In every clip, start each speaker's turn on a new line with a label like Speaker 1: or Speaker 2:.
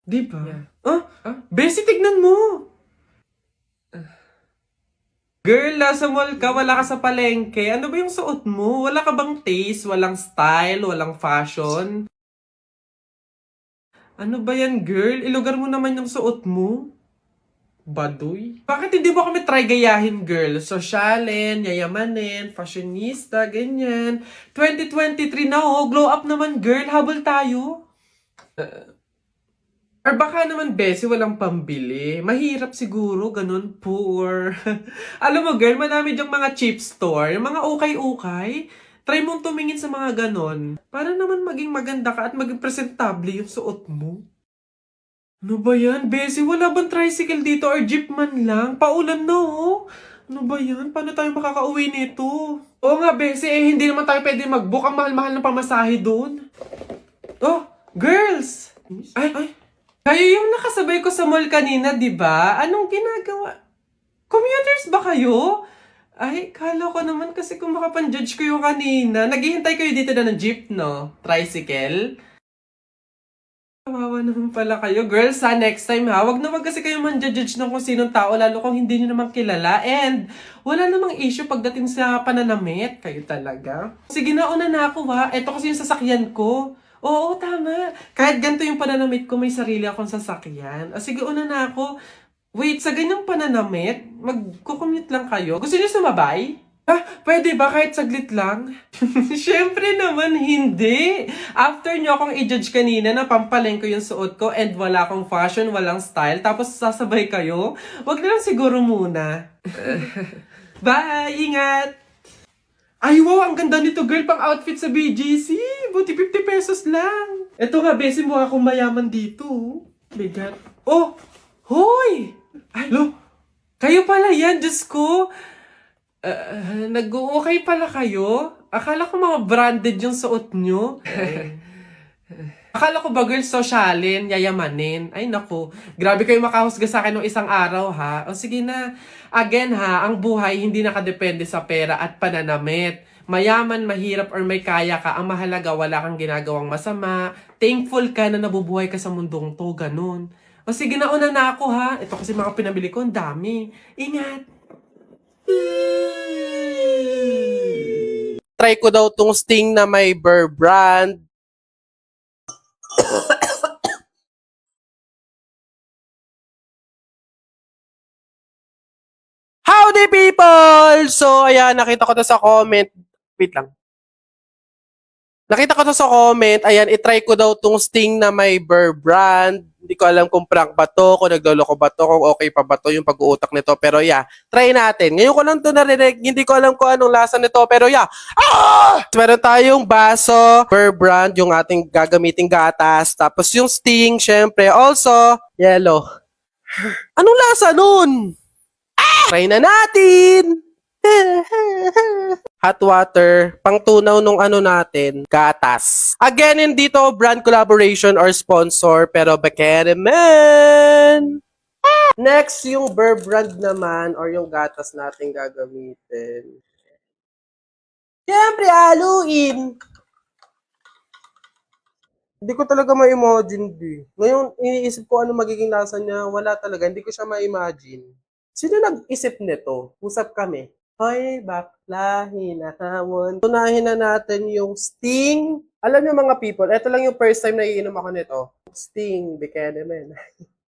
Speaker 1: Di ba?
Speaker 2: Yeah.
Speaker 1: Bessie, tignan mo! Girl, nasa mall ka, wala ka sa palengke. Ano ba yung suot mo? Wala ka bang taste? Walang style? Walang fashion? Ano ba yan, girl? Ilugar mo naman yung suot mo. Baduy? Bakit hindi mo kami try gayahin, girl? Sosyalin, yayamanin, fashionista, ganyan. 2023 na oh, glow up naman, girl. Habol tayo. Or baka naman, Bessie, walang pambili. Mahirap siguro, ganun, poor. Alam mo, girl, madami diyang mga cheap store, yung mga ukay-ukay. Try mong tumingin sa mga ganon. Para naman maging maganda ka at maging presentable yung suot mo. Ano ba yan, Bessie? Wala bang tricycle dito or jeep man lang? Paulan na, oh. Ano ba yan? Paano tayo makakauwi nito? Oo nga, Bessie, hindi naman tayo pwede mag-book. Ang mahal-mahal ng pamasahe doon. Oh, girls! Ay, kayo yung nakasabay ko sa mall kanina, di ba? Anong ginagawa? Commuters ba kayo? Ay, kala ko naman kasi kung makapan-judge kayo kanina. Naghihintay kayo dito na ng jeep, no? Tricycle? Kawawa naman pala kayo. Girls, ha, next time ha, wag na wag kasi kayo man-judge ng kung sinong tao, lalo kung hindi nyo naman kilala. And wala namang issue pagdating sa pananamit. Kayo talaga. Sige na, una na ako ha. Ito kasi yung sasakyan ko. Oo, tama. Kahit ganito yung pananamit ko, may sarili akong sasakyan. O sige, una na ako. Wait, sa ganyang pananamit, magkukumute lang kayo. Gusto niyo sumabay? Pwede ba kahit saglit lang? Siyempre naman hindi. After nyo akong i-judge kanina na pampaleng ko yung suot ko and wala akong fashion, walang style, tapos sasabay kayo, wag na lang siguro muna. Bye! Ingat! Ay, wow! Ang ganda nito, girl, pang outfit sa BGC. Buti 50 pesos lang. Eto nga, besi, mukha akong mayaman dito. Bigat. Oh! Hoy! Ay, lo! Kayo pala yan, Diyos ko. Nag-okay pala kayo? Akala ko mga branded yung suot nyo. Akala ko ba, girl, sosyalin, yayamanin. Ay, naku. Grabe kayo makahusga sa akin ng isang araw, ha? O sige na. Again, ha, ang buhay hindi nakadepende sa pera at pananamit. Mayaman, mahirap, or may kaya ka, ang mahalaga, wala kang ginagawang masama. Thankful ka na nabubuhay ka sa mundong to, ganun. O sige na, una na ako, ha? Ito kasi mga pinabili ko, ang dami. Ingat! Try ko daw tong Sting na may Burr brand. Howdy people! So, ayan, nakita ko to sa comment. Wait lang. Nakita ko to sa comment. Ayan, itry ko daw tong Sting na may Burr brand. Hindi ko alam kung prank ba to, kung nagloloko ba to, kung okay pa ba to yung pag-uutak nito. Pero yeah, try natin. Ngayon ko lang to narinig. Hindi ko alam kung anong lasa nito. Pero yeah. Meron tayong baso, Burr brand, yung ating gagamiting gatas. Tapos yung Sting, syempre. Also, yellow. Anong lasa nun? Try na natin! Hot water, pangtunaw nung ano natin, gatas. Again, hindi to brand collaboration or sponsor, pero bakere man! Next, yung Burr brand naman, or yung gatas natin gagamitin. Siyempre, haluin! Hindi ko talaga ma-imagine, di. Ngayon, iniisip ko ano magiging lasa niya. Wala talaga, hindi ko siya ma-imagine. Sino nag-isip nito? Usap kami. Hoy, bakla, hinahawon. Tunahin na natin yung Sting. Alam niyo mga people, ito lang yung first time na iinom ako nito. Sting, Buchanan.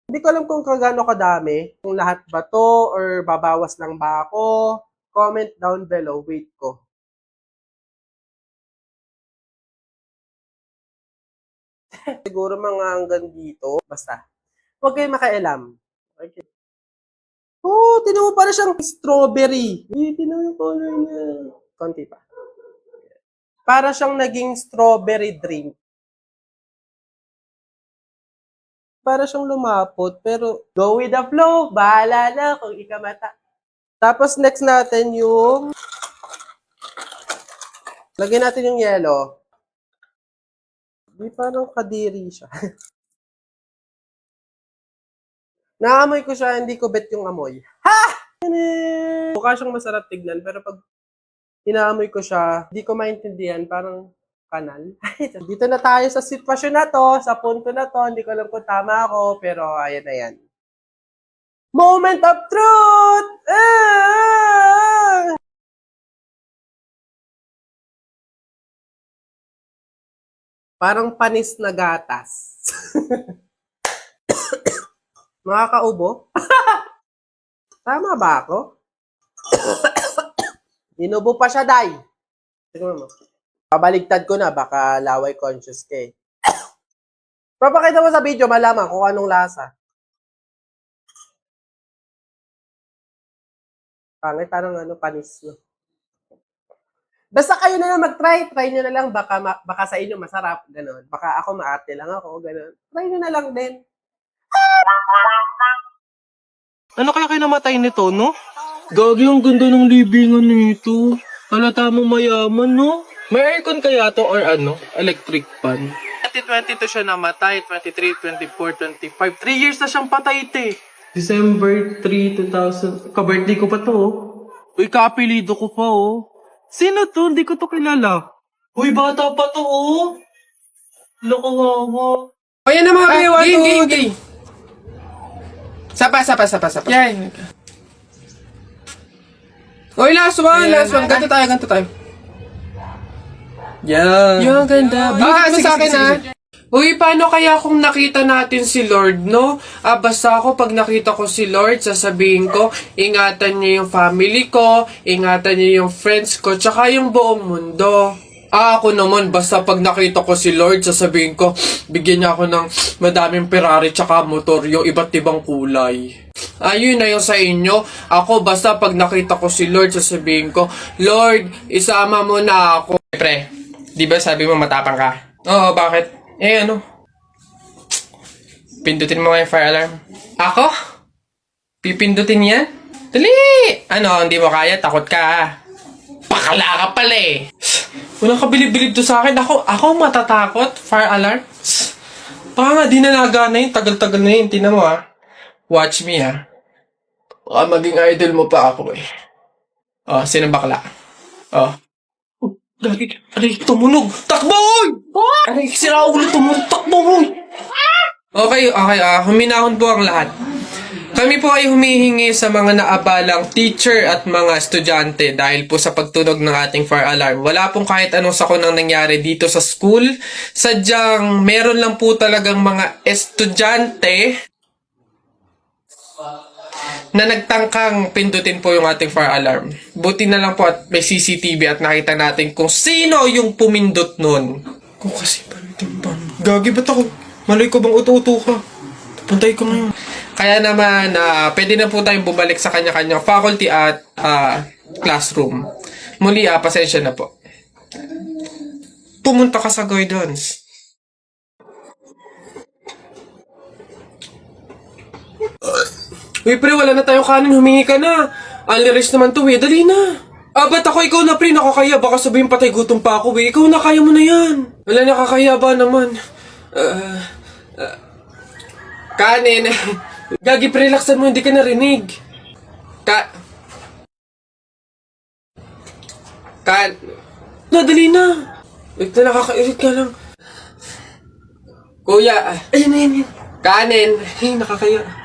Speaker 1: Hindi ko alam kung kagano kadami. Kung lahat ba to or babawas lang ba ako. Comment down below. Wait ko. Siguro mga hanggang dito. Basta. Huwag kayong makialam. Okay. Oh, tinan mo para siyang strawberry. Tinan mo yung color niya. Konti pa. Para siyang naging strawberry drink. Para siyang lumapot, pero go with the flow. Bahala na kung ikamata. Tapos next natin yung lagyan natin yung yellow. Di parang kadiri siya. Naamoy ko siya, hindi ko bet yung amoy. Ha! Mukha siyang masarap tignan, pero pag inaamoy ko siya, hindi ko maintindihan. Parang
Speaker 2: kanal. Dito na tayo sa sitwasyon na to, sa punto na to. Hindi ko alam kung tama ako, pero ayan na yan. Moment of truth! Parang panis na gatas. Makakaubo? Tama ba ako? Inubo pa siya, Day. Tingnan mo. Pabaligtad ko na, baka laway conscious ka eh. Papakita mo sa video, malaman kung anong lasa. Pangit, parang panis, no? Basta kayo na lang mag-try. Try nyo na lang. Baka sa inyo masarap. Ganon. Baka ako maarte lang ako. Ganon. Try nyo na lang din.
Speaker 3: Ano kaya kayo namatay nito, no? Gagi, ang ganda ng libingan nito. Halata mo mayaman, no? May aircon kaya to or ano? Electric fan? 2022 siya namatay. 23, 24, 25. 3 years na siyang patay, te. December 3, 2000. Ka-birthday ko pa to, oh. Uy, kaapelido ko pa, oh. Sino to? Hindi ko to kilala. Uy, bata pa to, oh. Lakawawa.
Speaker 2: O yan na mga kayo.
Speaker 4: Gay. Sapa.
Speaker 2: Yan.
Speaker 4: Oy, last one. Ganto tayo.
Speaker 2: Yan.
Speaker 4: Yung ganda. Binigay mo
Speaker 2: sige,
Speaker 4: sa akin,
Speaker 2: sige,
Speaker 4: ha?
Speaker 2: sige.
Speaker 4: Uy, paano kaya kung nakita natin si Lord, no? Basta ako, pag nakita ko si Lord, sasabihin ko, ingatan niya yung family ko, ingatan niya yung friends ko, tsaka yung buong mundo. Ako naman, basta pag nakita ko si Lord, sasabihin ko, bigyan niya ako ng madaming Ferrari tsaka motor, yung iba't ibang kulay. Ayun na yung sa inyo. Ako, basta pag nakita ko si Lord, sasabihin ko, Lord, isama mo na ako. Pre, di ba sabi mo matapang ka? Oo, bakit? Ano? Pindutin mo nga yung fire alarm. Ako? Pipindutin yan? Dali! Ano, hindi mo kaya? Takot ka. Pakala ka pala eh. Walang kabilib-bilib to sa akin. Ako matatakot. Fire alarm. Baka nga di na nagana yun. Tagal-tagal na yun. Tingnan mo ha. Watch me ha. Baka maging idol mo pa ako eh. Oh, sino bakla? Oh. Gagi. Aray, tumunog. Takbo! Aray, sira ulo tumunog. Takbo! Okay. Huminahon po ang lahat. Kami po ay humihingi sa mga naabalang teacher at mga estudyante dahil po sa pagtunog ng ating fire alarm. Wala pong kahit anong sakunang nangyari dito sa school. Sadyang meron lang po talagang mga estudyante na nagtangkang pindutin po yung ating fire alarm. Buti na lang po at may CCTV at nakita natin kung sino yung pumindot nun. Kung kasi pantimpan. Gagi, ba't ako? Malay ko bang uto-uto ka? Pantay ko ngayon. Kaya naman, pwede na po tayong bumalik sa kanya-kanyang faculty at classroom. Muli, pasensya na po. Pumunta ka sa guidance. Uy, pre, wala na tayong kanin. Humingi ka na. Aliris naman to, eh. Dali na. Ba't ako? Ikaw na, pre. Nakakaya. Baka sabihin patay gutom pa ako, eh. Ikaw na, kaya mo na yan. Wala, nakakaya ba naman? Kanin. Gagi, pre, relaxan mo. Hindi ka narinig. Dali na. Wait na, nakakairit ka lang. Kuya. Ayan. Kanin. Ay, nakakaya.